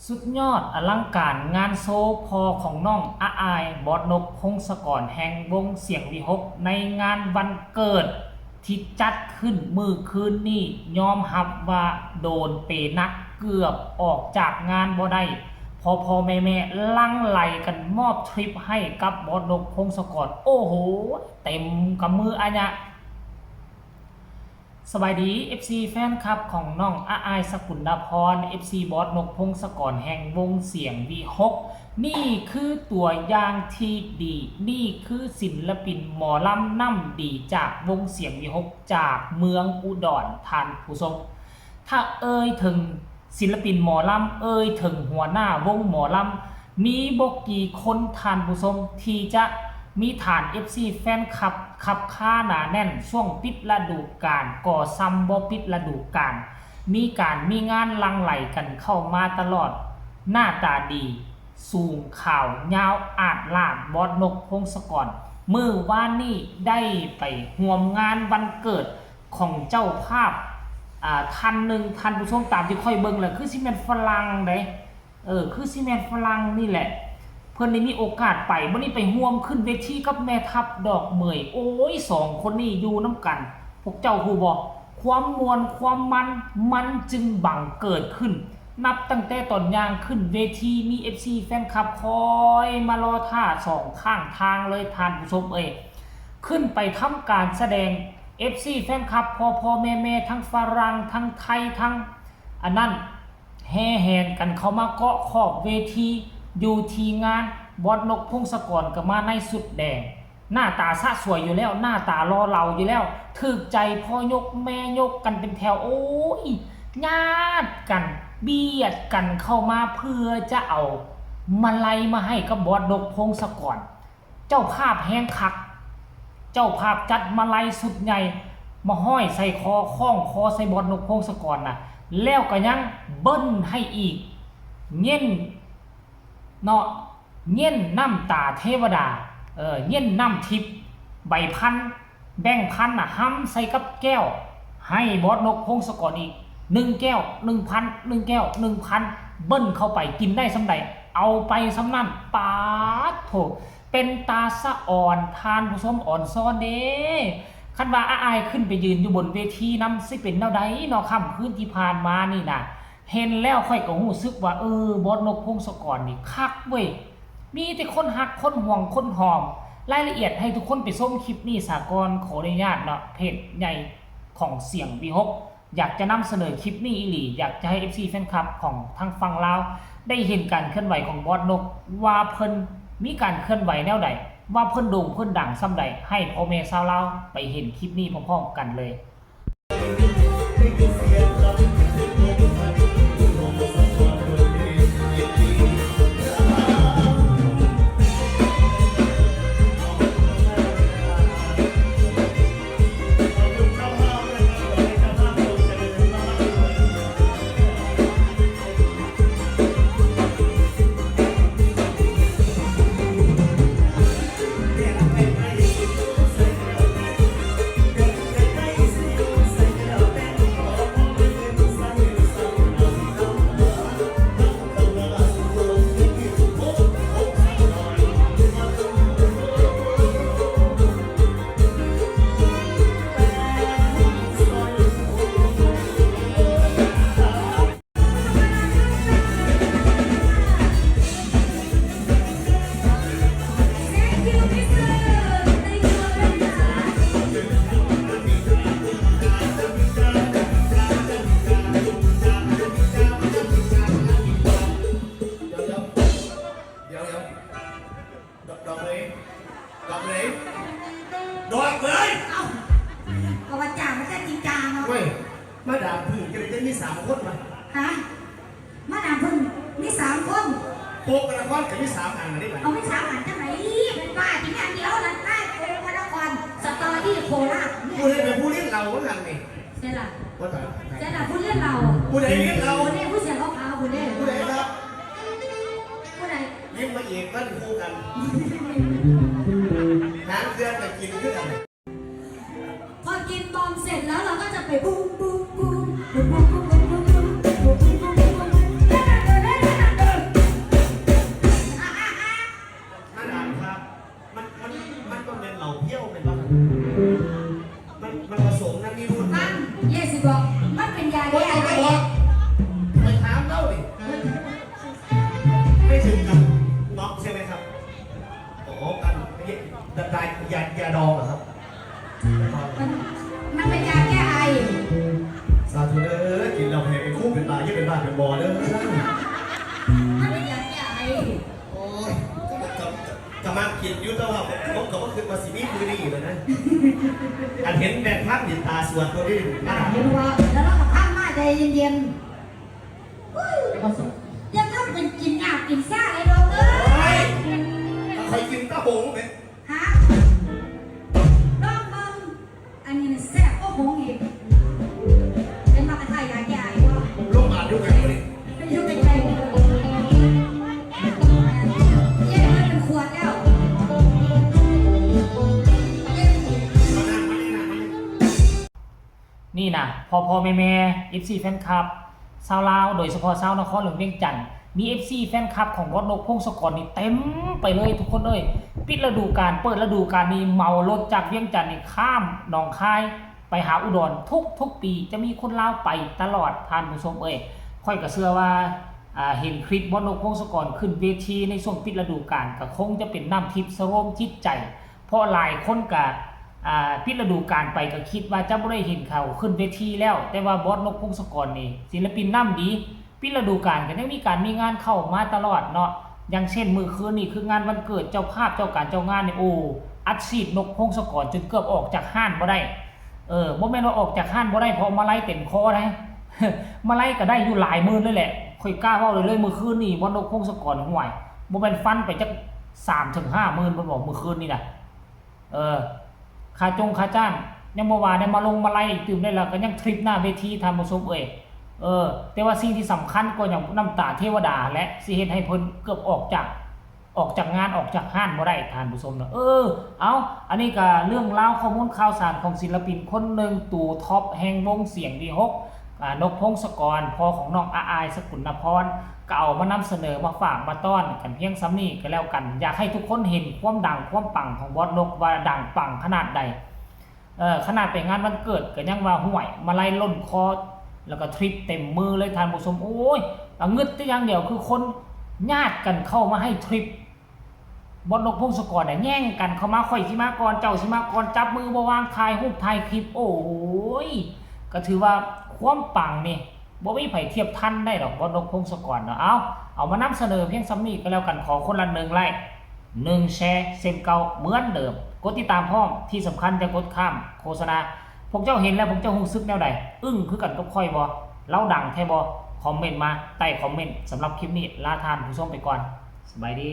สุดยอดอลังการงานโซพอของน้องอาอายบอสนกพงศกรแห่งวงเสียงวิหกในงานวันเกิดที่จัดขึ้นมือคืนนี้ยอมรับว่าโดนเปนักเกือบออกจากงานบ่ได้พอแม่ลังไหลกันมอบทริปให้กับบอสนกพงศกรโอ้โหเต็มกับมืออันเนี้ยสวัสดี FC แฟนคลับของน้องอาอายสกุลพร FC บอสนกพงศกรแห่งวงเสียงวีหกนี่คือตัวอย่างที่ดีนี่คือศิลปินหมอลำน้ำดีจากวงเสียงวีหกจากเมืองอุดรท่านผู้ชมถ้าเอ่ยถึงศิลปินหมอลำเอ่ยถึงหัวหน้าวงหมอลำมีบกี่คนท่านผู้ชมที่จะมีฐาน FC แฟนคลับขับค่าหนาแน่นช่วงปิดฤดูกาลก่อซ้ำบ่ปิดฤดูกาลมีงานลังไหลกันเข้ามาตลอดหน้าตาดีสูงข่าวยาวอาดลาดบอสนกพงศกรมือว่านนี่ได้ไปร่วมงานวันเกิดของเจ้าภาพท่านหนึ่งท่านผู้ชมตามที่ค่อยเบิ่งแหละคือซีเมนฝรั่งเด้คือซีเมนฝรั่งนี่แหละเพื่อนได้มีโอกาสไปวันนี้ไปร่วมขึ้นเวทีกับแม่ทัพดอกเหมยโอ้ยสองคนนี้อยู่น้ำกันพวกเจ้าฮู้บ่ความมวลความมันจึงบังเกิดขึ้นนับตั้งแต่ตอนย่างขึ้นเวทีมี FC แฟนคลับคอยมารอท่าสองข้างทางเลยท่านผู้ชมขึ้นไปทำการแสดง FC แฟนคลับพ่อแม่ทั้งฝรั่งทั้งไทยทั้งอันนั้นแห่แหนกันเข้ามาเกาะขอบเวทีอยู่ทีงานบอสนกพงศกรก็มาในสุดแดงหน้าตาสะสวยอยู่แล้วหน้าตารอเราอยู่แล้วถึกใจพ่อยกแม่ยกกันเป็นแถวโอ้ยญาติกันเบียดกันเข้ามาเพื่อจะเอามาไล่มาให้กับบอสนกพงศกรเจ้าภาพแห้งคักเจ้าภาพจัดมาไล่สุดใหญ่มาห้อยใส่คอคล้องคอใส่บอสนกพงศกรนะแล้วก็ยังเบิ้ลให้อีกเงี้ยเนาะเงี้ยน้ำตาเทวดาเงี้ยน้ำทิพย์ใบพันแบ่งพันห้ำใส่กับแก้วให้บอสนกพงศกรอีก1 แก้ว 1,000 1 แก้ว 1,000เบิ้ลเข้าไปกินได้สำใดเอาไปสำนั่นปาดโถเป็นตาสะอ่อนทานผู้ชมอ่อนซ้อนเด้คันว่าอายขึ้นไปยืนอยู่บนเวทีนำสิเป็นแนวใดเนาะค่ำคืนที่ผ่านมานี่นะเห็นแล้วค่อยก็รู้สึกว่าบอสนกพงศกรนี่คักเว้ยมีแต่คนหักคนห่วงคนหอมรายละเอียดให้ทุกคนไปชมคลิปนี้สากลขออนุญาตเนาะเพจใหญ่ของเสียงวีหกอยากจะนำเสนอคลิปนี้อีหลีอยากจะให้ FC แฟนคลับของทางฝั่งลาวได้เห็นการเคลื่อนไหวของบอสนกว่าเพิ่นมีการเคลื่อนไหวแนวใดว่าเพิ่นโด่งเพิ่นดังซ้ำใดให้พ่อแม่ชาวลาวไปเห็นคลิปนี้พร้อมๆกันเลยดอกเลยเอ้าก็ว่าจ่ามันจะจริงจังเนาะเว้ยมาดามพึ่งจะมี3 คนมาฮะมาดามพึ่งมี3 คนโป๊กกระคอนกับมี3 อันได้ไหมเอาไม่3 อันจังไหนเป็นบ้าจริงอันเดียวนั่นได้โอ้พระนครสตอที่โคราชผู้ใดเป็นผู้เลี้ยงเราว่างันนี่เจ้าล่ะว่าแต่เจ้าล่ะผู้เลี้ยงเราผู้ใดเลี้ยงเราผู้ใดผู้เสียเขาพาผู้ใดครับผู้ใดเลี้ยงมาเองก็คู่กันหางเครื่องแต่กินด้วยกันพอกินบอมเสร็จแล้วเราก็จะไปบูมบูมบูมบูมบูมบูมบูมบูมบูมบูมบูมบูม เป็นบ่อเด้อ มันเป็นอย่างใหญ่ โอ้ยกำลังคิดอยู่แต่ว่าผมก็บ่คิดว่าสิมีมือนี้เลยนะอันเห็นแม่พักดิตาสวดตัวนี้ เห็นว่าแล้วเราก็ข้ามมาใจเย็นๆยังต้องเป็นกินอาบกินซ่าเลยเราเอ้ย ใครกินตะหงไหม ฮะลองมึงอันนี้แซ่บก็หงอีกเป็นมากระไทยยาแก่อีกว่า โรงพยาบาลอยู่ไหนวะนี่ ไม่ยุ่งในใจเลยเย้มันเป็นขวดแล้วเย้ มานั่งมานี่นะ นี่นะพอแม่ๆ FC แฟนคลับชาวลาวโดยเฉพาะชาวนครหลวงเวียงจันทน์มี FC แฟนคลับของรถนกพงศกรนี่เต็มไปเลยทุกคนเลยปิดฤดูกาลเปิดฤดูกาลนี้เมารถจากเวียงจันทน์นี่ข้ามหนองคายไปหาอุดรทุกปีจะมีคนลาวไปตลอดท่านผู้ชมค่อยก็เชื่อว่าเห็นคลิปบอลนกพงศกรขึ้นเวทีในช่วงปิดฤดูกาลก็คงจะเป็นน้ำทิพย์สโรมจิตใจเพราะหลายคนก็ปิดฤดูกาลไปก็คิดว่าจะไม่ได้เห็นเขาขึ้นเวทีแล้วแต่ว่าบอสนกพงศกรนี่ศิลปินน้ำดีปิดฤดูกาลก็ยังมีงานเข้ามาตลอดเนาะอย่างเช่นมือคืนนี่คืองานวันเกิดเจ้าภาพเจ้าการเจ้างานนี่โอ้อัดฉีดนกพงศกรจนเกือบออกจากห้านบ่ได้บ่แม่นว่าออกจากห้านบ่ได้เพราะมาไล่เต็มคอได้ มาไล่ก็ได้อยู่หลายหมื่นเลยแหละค่อยกล้าเว้าเลยมือคืนนี่บอสนกพงศกรห่วยบ่แม่นฟันไปจัก 3-5 หมื่นบ่บอกมือคืนนี่น่ะค่าจ้างยังเมื่อวานได้มาลงมาไล่อีกตื่มได้แล้วก็ยังทริปหน้าเวทีทำผสมแต่ว่าสิ่งที่สำคัญกว่าอย่างน้ำตาเทวดาและสิเฮ็ดให้เพิ่นเกือบออกจากงานออกจากห้านบ่ได้ทานผู้ชมเนาะเอาอันนี้ก็เรื่องราวข้อมูลข่าวสารของศิลปินคนหนึ่งตู่ท็อปแห่งวงเสียงดีฮกนกพงศกรพ่อของน้องอายสกุลนพรก็เอามานำเสนอมาฝากมาต้อนกันเพียงซ้ำนี้ก็แล้วกันอยากให้ทุกคนเห็นความดังความปังของบอสนกว่าดังปังขนาดใดขนาดไปงานวันเกิดก็ยังว่าห่วยมาไล่ล่นคอแล้วก็ทริปเต็มมือเลยทานผู้ชมโอ้ยเงึดแต่อย่างเดียวคือคนญาติกันเข้ามาให้ทริปบอสนกพงศกรเนี่ยแย่งกันเข้ามาข่อยสิมาก่อนเจ้าสิมาก่อนจับมือบ่วางถ่ายรูปถ่ายคลิปโอ้ยก็ถือว่าความปังนี่บ่มีไผเทียบทันได้หรอกบอสนกพงศกรเนาะเอามานำเสนอเพียงซ้ำนี้ก็แล้วกันขอคนละ1 ไลค์1 แชร์เซ็นเก่าเหมือนเดิมกดติดตามพร้อมที่สำคัญจะกดข้ามโฆษณาพวกเจ้าเห็นแล้วพวกเจ้ารู้สึกแนวใดอึ้งคือกันกับค่อยบ่เล่าดังแท้บ่คอมเมนต์มาใต้คอมเมนต์สำหรับคลิปนี้ลาทานผู้ชมไปก่อนสบายดี